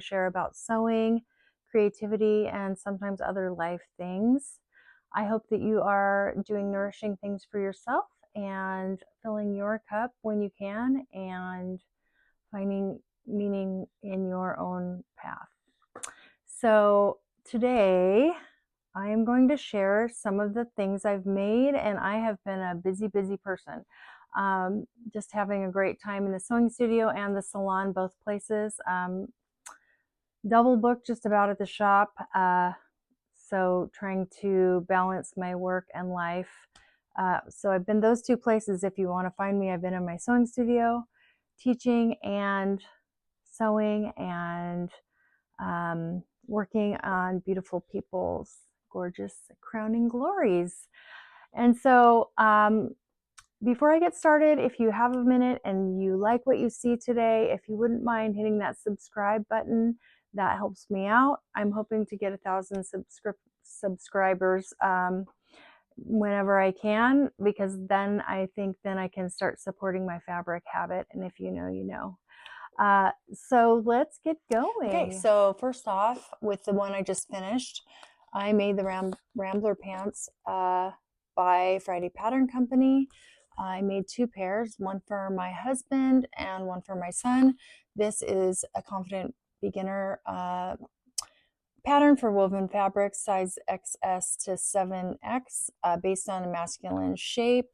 share about sewing, creativity, and sometimes other life things. I hope that you are doing nourishing things for yourself and filling your cup when you can and finding meaning in your own path. So today I am going to share some of the things I've made, and I have been a busy person. Just having a great time in the sewing studio and the salon, both places. Double booked just about at the shop. So trying to balance my work and life. So I've been those two places. If you want to find me, I've been in my sewing studio, teaching and sewing and working on beautiful people's gorgeous crowning glories. And so before I get started, if you have a minute and you like what you see today, if you wouldn't mind hitting that subscribe button, that helps me out. I'm hoping to get 1,000 subscribers whenever I can, because then I think I can start supporting my fabric habit. And if you know, you know. So let's get going. Okay, so first off, with the one I just finished, I made the Rambler pants by Friday Pattern Company. I made 2 pairs, one for my husband and one for my son. This is a confident beginner pattern for woven fabric, size XS to 7X, based on a masculine shape.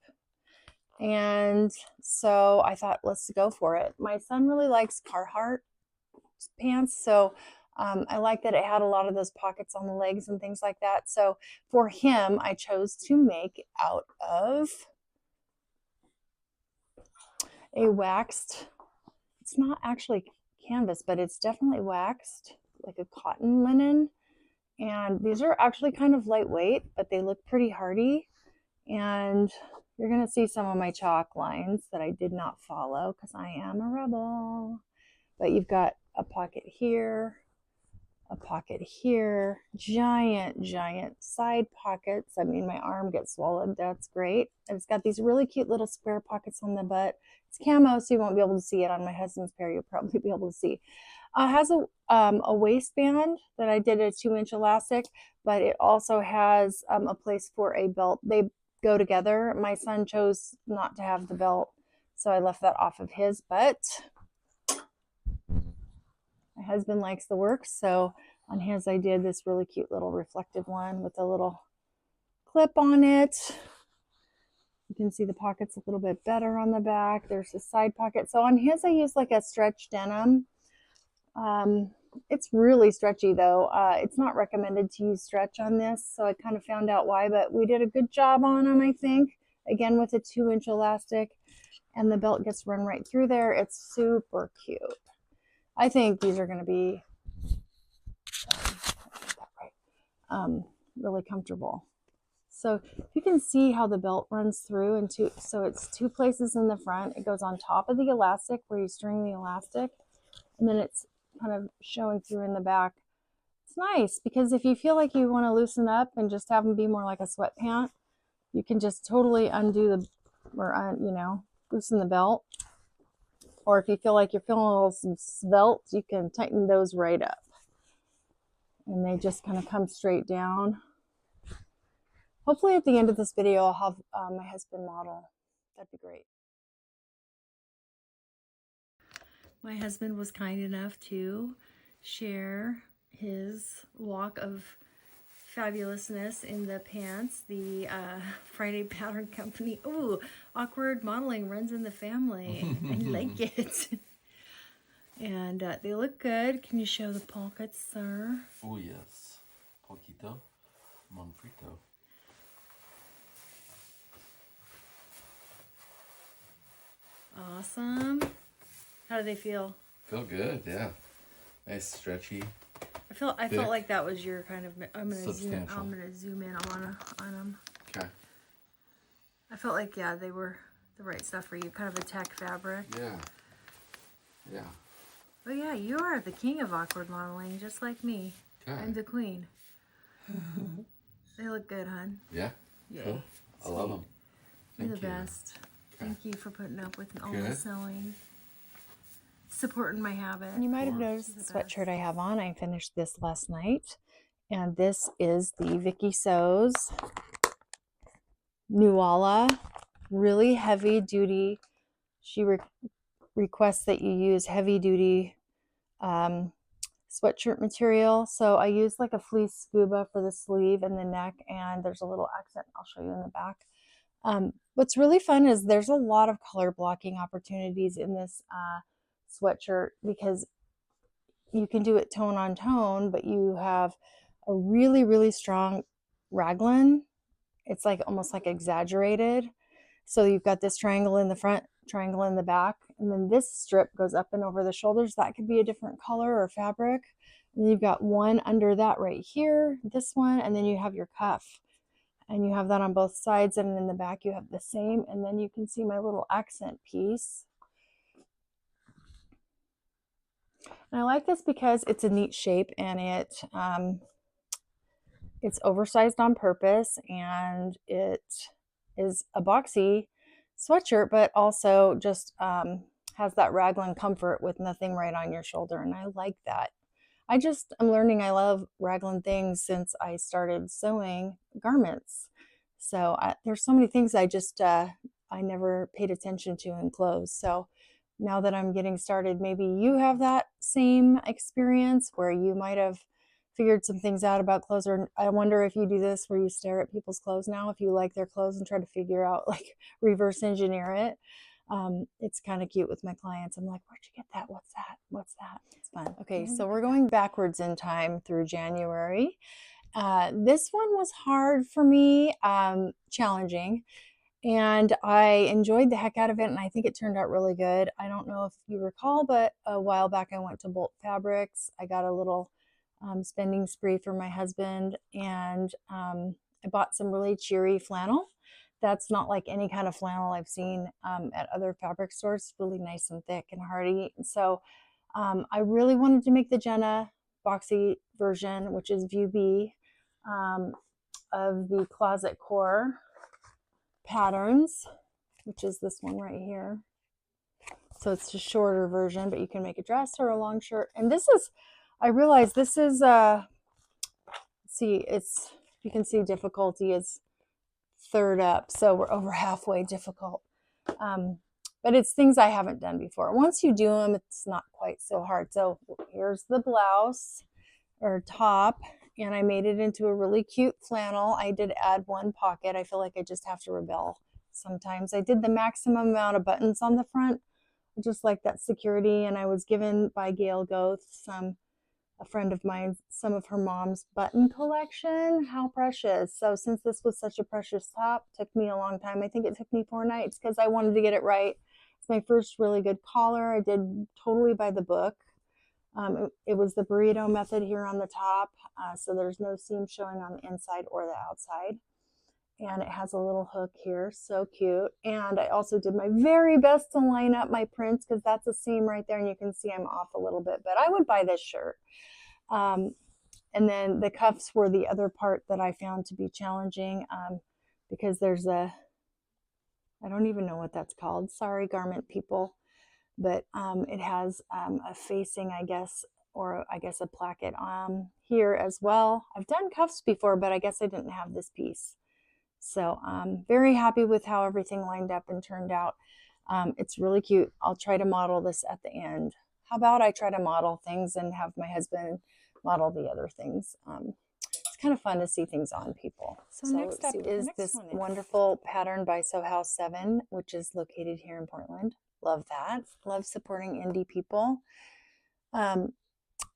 And so I thought, let's go for it. My son really likes Carhartt pants, so I like that it had a lot of those pockets on the legs and things like that. So for him, I chose to make out of a waxed, it's not actually canvas, but it's definitely waxed, like a cotton linen. And these are actually kind of lightweight, but they look pretty hardy. And you're going to see some of my chalk lines that I did not follow because I am a rebel. But you've got a pocket here, a pocket here, giant side pockets. I mean, my arm gets swallowed. That's great. And it's got these really cute little square pockets on the butt. It's camo, so you won't be able to see it. On my husband's pair, you'll probably be able to see. It has a waistband that I did a 2-inch elastic, but it also has a place for a belt. They go together. My son chose not to have the belt, so I left that off of his, but my husband likes the work, so on his I did this really cute little reflective one with a little clip on it. You can see the pockets a little bit better on the back. There's a side pocket. So on his I used like a stretch denim. It's really stretchy though. It's not recommended to use stretch on this, so I kind of found out why, but we did a good job on them, I think. Again, with a 2-inch elastic, and the belt gets run right through there. It's super cute. I think these are going to be really comfortable. So you can see how the belt runs through into, so it's 2 places in the front. It goes on top of the elastic where you string the elastic, and then it's kind of showing through in the back. It's nice because if you feel like you want to loosen up and just have them be more like a sweatpant, you can just totally undo the, or loosen the belt. Or if you feel like you're feeling a little svelte, you can tighten those right up. And they just kind of come straight down. Hopefully at the end of this video, I'll have my husband model. That'd be great. My husband was kind enough to share his walk of fabulousness in the pants. The Friday Pattern Company. Ooh, awkward modeling runs in the family. I like it. And they look good. Can you show the pockets, sir? Oh yes, poquito, monfrito. Awesome. How do they feel? Feel good, yeah. Nice, stretchy. I felt like that was your kind of. I'm gonna zoom in on them. Okay. I felt like they were the right stuff for you. Kind of a tech fabric. Yeah. Oh yeah, you are the king of awkward modeling, just like me. Okay. I'm the queen. They look good, hon. Yeah. Yay. Cool. I love them. You're the best. Okay. Thank you for putting up with all the sewing. supporting my habit. And you might have noticed the sweatshirt I have on. I finished this last night. And this is the Viki Sews Nuala, really heavy duty. She requests that you use heavy duty sweatshirt material. So I use like a fleece scuba for the sleeve and the neck, and there's a little accent I'll show you in the back. What's really fun is there's a lot of color blocking opportunities in this sweatshirt because you can do it tone on tone, but you have a really, really strong raglan. It's like almost like exaggerated. So you've got this triangle in the front, triangle in the back, and then this strip goes up and over the shoulders. That could be a different color or fabric. And then you've got one under that right here, this one, and then you have your cuff. And you have that on both sides, and in the back you have the same. And then you can see my little accent piece. And I like this because it's a neat shape, and it's oversized on purpose, and it is a boxy sweatshirt, but also just has that raglan comfort with nothing right on your shoulder, and I like that. I'm learning I love raglan things since I started sewing garments. So there's so many things I never paid attention to in clothes. So now that I'm getting started, maybe you have that same experience where you might have figured some things out about clothes, or I wonder if you do this where you stare at people's clothes now, if you like their clothes and try to figure out, like, reverse engineer it. It's kind of cute with my clients. I'm like, where'd you get that? What's that? What's that? It's fun. Okay, so we're going backwards in time through January. This one was hard for me, challenging, and I enjoyed the heck out of it, and I think it turned out really good. I don't know if you recall, but a while back I went to Bolt Fabrics. I got a little spending spree for my husband, and I bought some really cheery flannel. That's not like any kind of flannel I've seen at other fabric stores. It's really nice and thick and hardy. So I really wanted to make the Jenna boxy version, which is View B, of the Closet Core patterns, which is this one right here. So it's a shorter version, but you can make a dress or a long shirt. And this is, I realize this is, you can see difficulty is third up. So we're over halfway difficult. But it's things I haven't done before. Once you do them, it's not quite so hard. So here's the blouse or top, and I made it into a really cute flannel. I did add one pocket. I feel like I just have to rebel sometimes. I did the maximum amount of buttons on the front, just like that security, and I was given by Gail Goth, a friend of mine, some of her mom's button collection. How precious. So since this was such a precious top, it took me a long time. I think it took me 4 nights because I wanted to get it right. It's my first really good collar. I did totally by the book. It was the burrito method here on the top, so there's no seam showing on the inside or the outside. And it has a little hook here, so cute. And I also did my very best to line up my prints because that's a seam right there, and you can see I'm off a little bit, but I would buy this shirt. And then the cuffs were the other part that I found to be challenging, because there's I don't even know what that's called. Sorry, garment people. But it has a facing, I guess, or I guess a placket here as well. I've done cuffs before, but I guess I didn't have this piece. So I'm very happy with how everything lined up and turned out. It's really cute. I'll try to model this at the end. How about I try to model things and have my husband model the other things? It's kind of fun to see things on people. So next up is this wonderful pattern by Sew House 7, which is located here in Portland. Love that. Love supporting indie people. And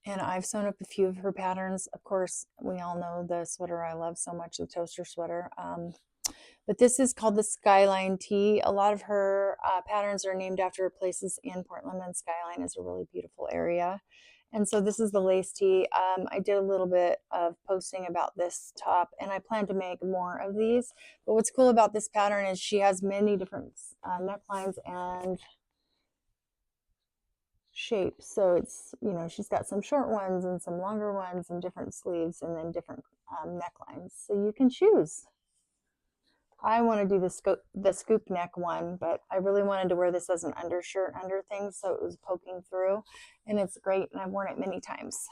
I've sewn up a few of her patterns. Of course, we all know the sweater I love so much, the toaster sweater. But this is called the Skyline Tee. A lot of her patterns are named after places in Portland, and Skyline is a really beautiful area. And so this is the lace tee. I did a little bit of posting about this top, and I plan to make more of these. But what's cool about this pattern is she has many different necklines and shapes. So it's, she's got some short ones and some longer ones and different sleeves and then different necklines. So you can choose. I want to do the scoop neck one, but I really wanted to wear this as an undershirt under things, so it was poking through, and it's great, and I've worn it many times.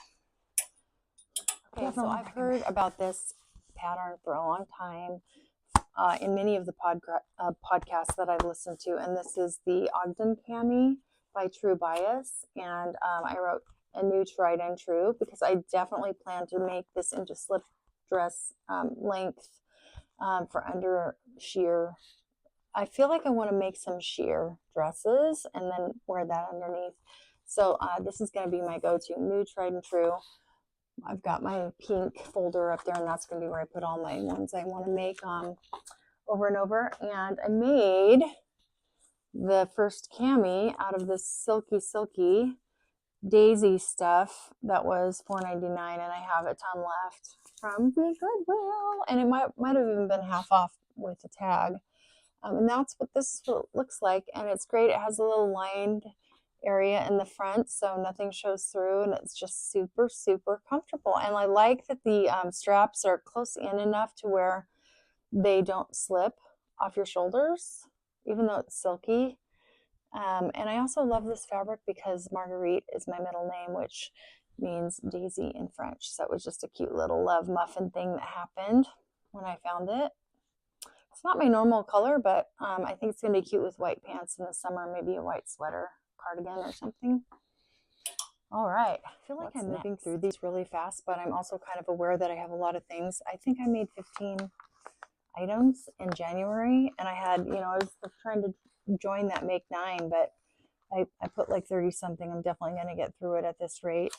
Okay, so I've heard about this pattern for a long time in many of the podcasts that I've listened to, and this is the Ogden cami by True Bias, and I wrote a new tried and true because I definitely plan to make this into slip dress length for under sheer. I feel like I want to make some sheer dresses and then wear that underneath. So this is going to be my go-to new tried and true. I've got my pink folder up there, and that's going to be where I put all my ones I want to make over and over. And I made the first cami out of this silky daisy stuff that was $4.99, and I have a ton left from the Goodwill, and it might have even been half off with the tag. And that's what this looks like, and it's great. It has a little lined area in the front, so nothing shows through, and it's just super comfortable. And I like that the straps are close in enough to where they don't slip off your shoulders, even though it's silky. And I also love this fabric because Marguerite is my middle name, which means daisy in French. So it was just a cute little love muffin thing that happened when I found it. It's not my normal color, but I think it's going to be cute with white pants in the summer, maybe a white sweater, cardigan or something. All right. I feel like I'm moving through these really fast, but I'm also kind of aware that I have a lot of things. I think I made 15 items in January, and I had, I was trying to join that Make 9, but I put like 30 something. I'm definitely going to get through it at this rate.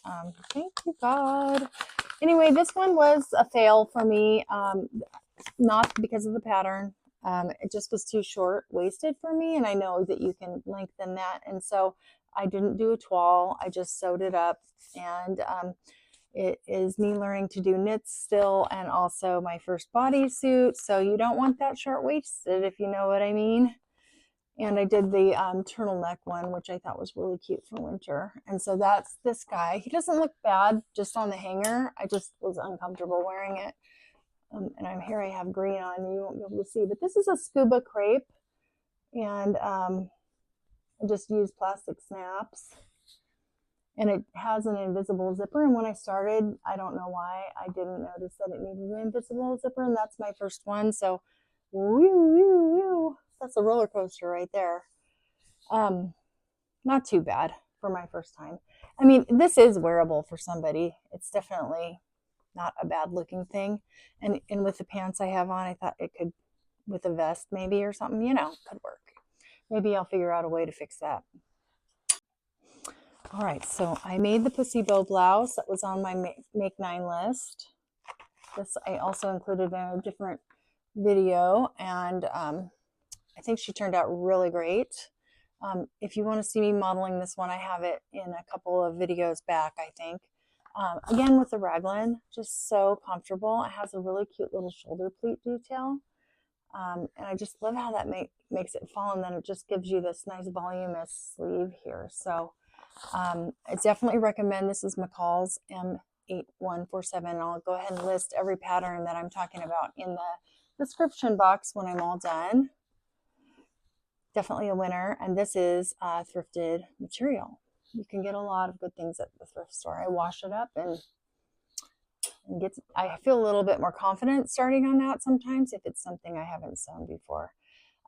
Thank you, God. Anyway, this one was a fail for me, not because of the pattern. It just was too short-waisted for me, and I know that you can lengthen that, and so I didn't do a toile. I just sewed it up, and it is me learning to do knits still, and also my first bodysuit, so you don't want that short-waisted, if you know what I mean. And I did the turtleneck one, which I thought was really cute for winter. And so that's this guy. He doesn't look bad just on the hanger. I just was uncomfortable wearing it. And I'm here, I have green on. You won't be able to see. But this is a scuba crepe. And I just used plastic snaps. And it has an invisible zipper. And when I started, I don't know why, I didn't notice that it needed an invisible zipper. And that's my first one. So, woo. That's a roller coaster right there. Not too bad for my first time. I mean, this is wearable for somebody. It's definitely not a bad looking thing. And with the pants I have on, I thought it could, with a vest maybe or something, could work. Maybe I'll figure out a way to fix that. All right, so I made the pussy bow blouse that was on my Make 9 list. This I also included in a different video, and I think she turned out really great. If you want to see me modeling this one, I have it in a couple of videos back, I think. Again, with the raglan, just so comfortable. It has a really cute little shoulder pleat detail. And I just love how that makes it fall, and then it just gives you this nice voluminous sleeve here. So I definitely recommend. This is McCall's M8147. I'll go ahead and list every pattern that I'm talking about in the description box when I'm all done. Definitely a winner, and this is thrifted material. You can get a lot of good things at the thrift store. I wash it up and I feel a little bit more confident starting on that sometimes if it's something I haven't sewn before.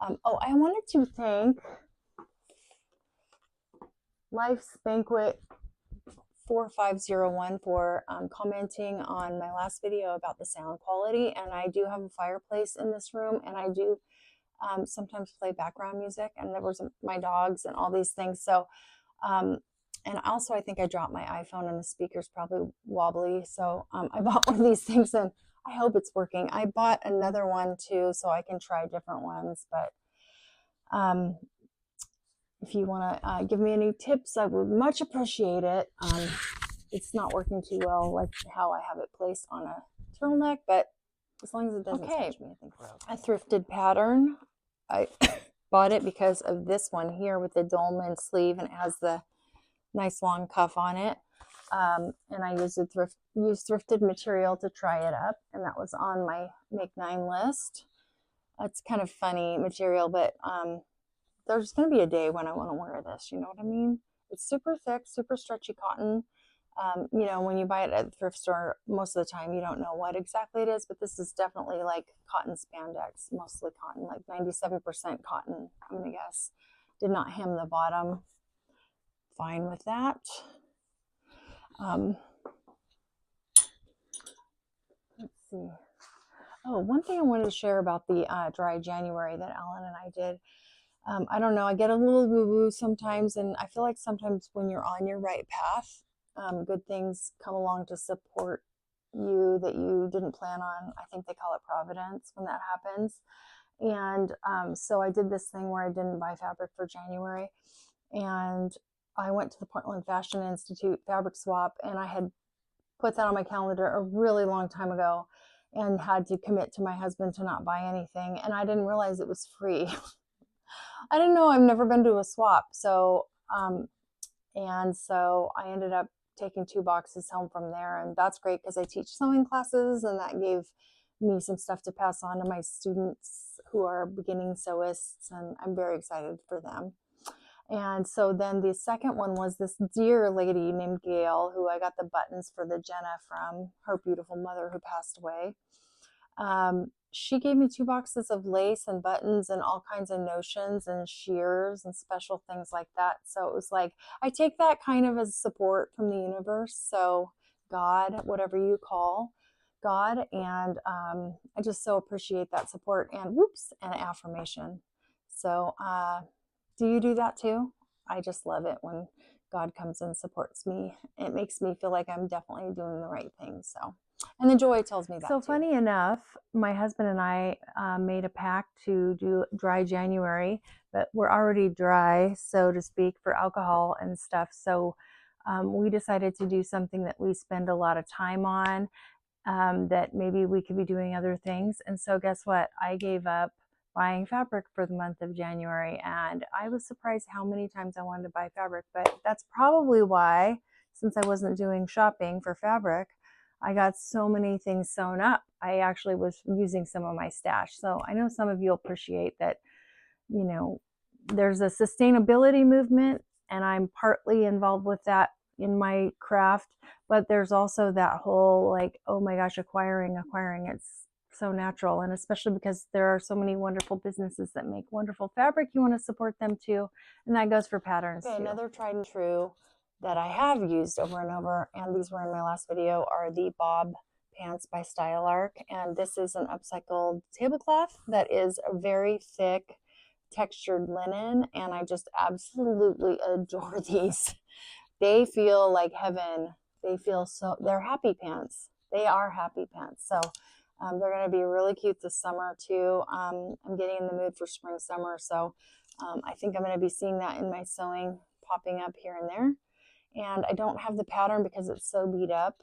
I wanted to thank Life's Banquet 4501 for commenting on my last video about the sound quality, and I do have a fireplace in this room, and I do sometimes play background music, and there was my dogs and all these things. So, and also I think I dropped my iPhone and the speaker's probably wobbly. So I bought one of these things, and I hope it's working. I bought another one too, so I can try different ones. But if you want to give me any tips, I would much appreciate it. It's not working too well, like how I have it placed on a turtleneck, but as long as it doesn't touch me, I think we're okay. A thrifted pattern. I bought it because of this one here with the dolman sleeve, and it has the nice long cuff on it. And I used thrifted material to try it up, and that was on my Make 9 list. It's kind of funny material, but there's going to be a day when I want to wear this. You know what I mean? It's super thick, super stretchy cotton. You know, when you buy it at the thrift store, most of the time you don't know what exactly it is, but this is definitely like cotton spandex, mostly cotton, like 97% cotton, I'm going to guess. Did not hem the bottom. Fine with that. Let's see. Oh, one thing I wanted to share about the dry January that Alan and I did. I don't know, I get a little woo-woo sometimes, and I feel like sometimes when you're on your right path, good things come along to support you that you didn't plan on. I think they call it providence when that happens. And so I did this thing where I didn't buy fabric for January, and I went to the Portland Fashion Institute fabric swap, and I had put that on my calendar a really long time ago and had to commit to my husband to not buy anything, and I didn't realize it was free. I didn't know. I've never been to a swap. So, and so I ended up taking 2 boxes home from there. And that's great because I teach sewing classes, and that gave me some stuff to pass on to my students who are beginning sewists. And I'm very excited for them. And so then the second one was this dear lady named Gail, who I got the buttons for the Jenna from, her beautiful mother who passed away. She gave me 2 boxes of lace and buttons and all kinds of notions and shears and special things like that. So it was like, I take that kind of as support from the universe. So God, whatever you call God. And I just so appreciate that support and an affirmation. So do you do that too? I just love it when God comes and supports me. It makes me feel like I'm definitely doing the right thing. So. And the joy tells me that. So funny enough, my husband and I made a pact to do dry January, but we're already dry, so to speak, for alcohol and stuff. So we decided to do something that we spend a lot of time on, that maybe we could be doing other things. And so guess what? I gave up buying fabric for the month of January, and I was surprised how many times I wanted to buy fabric, but that's probably why, since I wasn't doing shopping for fabric, I got so many things sewn up. I actually was using some of my stash. So I know some of you appreciate that, you know, there's a sustainability movement, and I'm partly involved with that in my craft, but there's also that whole like, oh my gosh, acquiring. It's so natural, and especially because there are so many wonderful businesses that make wonderful fabric. You want to support them too, and that goes for patterns too. Another tried and true that I have used over and over, and these were in my last video, are the Bob pants by Style Arc. And this is an upcycled tablecloth that is a very thick textured linen, and I just absolutely adore these. They feel like heaven. They feel so, they're happy pants. They are happy pants. So they're going to be really cute this summer too. I'm getting in the mood for spring, summer. So I think I'm going to be seeing that in my sewing, popping up here and there. And I don't have the pattern because it's so beat up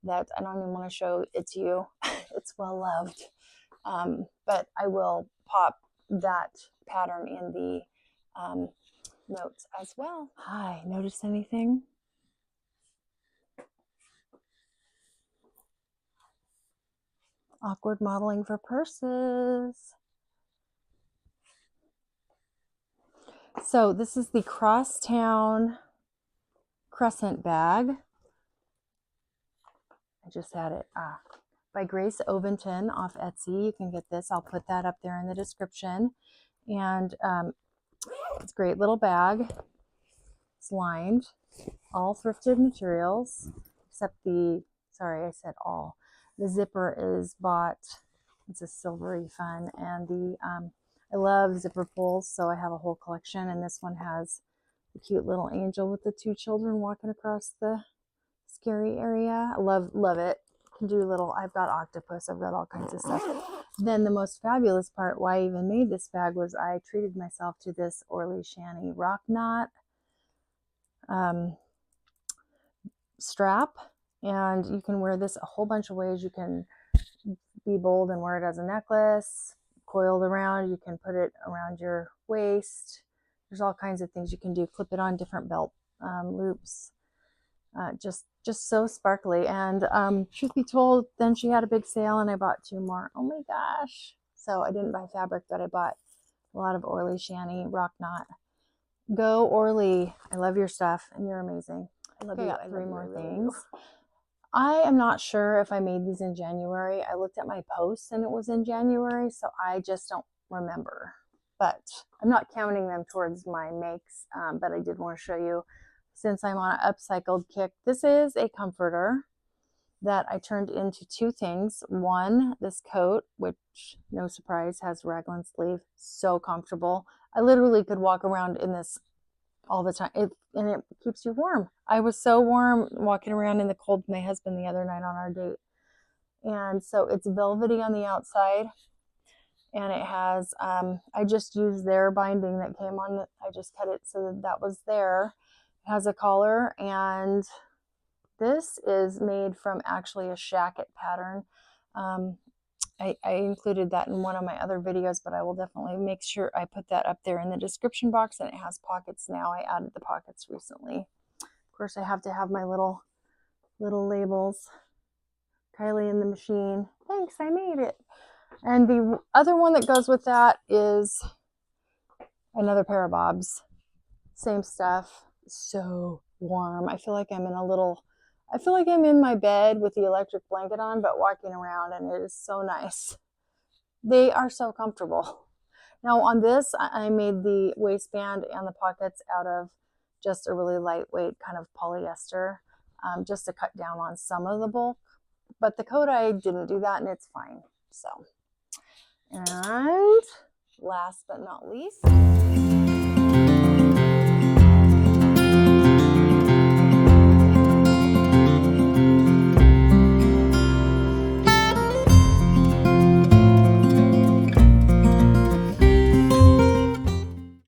that I don't even want to show it to you. It's well loved. But I will pop that pattern in the notes as well. Hi, notice anything? Awkward modeling for purses. So this is the Crosstown Crescent bag. I just had it by Grace Overton off Etsy. You can get this. I'll put that up there in the description. And it's a great little bag. It's lined, all thrifted materials, except the, sorry, I said all. The zipper is bought. It's a silvery fun, and the I love zipper pulls, so I have a whole collection. And this one has the cute little angel with the 2 children walking across the scary area. I love it. Can do little, I've got octopus, I've got all kinds of stuff. Then the most fabulous part, why I even made this bag, was I treated myself to this Orly Shani rock knot strap, and you can wear this a whole bunch of ways. You can be bold and wear it as a necklace, coiled around. You can put it around your waist. There's all kinds of things you can do. Clip it on different belt loops. Just so sparkly. And truth be told, then she had a big sale and I bought 2 more. Oh my gosh, So I didn't buy fabric, but I bought a lot of Orly Shanny rock knot. Go Orly. I love your stuff and you're amazing. I love you. I got 3 more things. I am not sure if I made these in January. I looked at my posts and it was in January, so I just don't remember. But I'm not counting them towards my makes, but I did want to show you, since I'm on an upcycled kick. This is a comforter that I turned into 2 things. One, this coat, which, no surprise, has raglan sleeve. So comfortable. I literally could walk around in this all the time, and it keeps you warm. I was so warm walking around in the cold with my husband the other night on our date. And so it's velvety on the outside, and it has, I just used their binding that came on. I just cut it so that was there. It has a collar, and this is made from actually a shacket pattern. I included that in one of my other videos, but I will definitely make sure I put that up there in the description box. And it has pockets now. I added the pockets recently. Of course, I have to have my little labels. Kylie in the machine. Thanks, I made it. And the other one that goes with that is another pair of bobs. Same stuff. So warm. I feel like I'm in my bed with the electric blanket on, but walking around, and it is so nice. They are so comfortable. Now on this, I made the waistband and the pockets out of just a really lightweight kind of polyester, just to cut down on some of the bulk. But the coat, I didn't do that, and it's fine. So, and last but not least,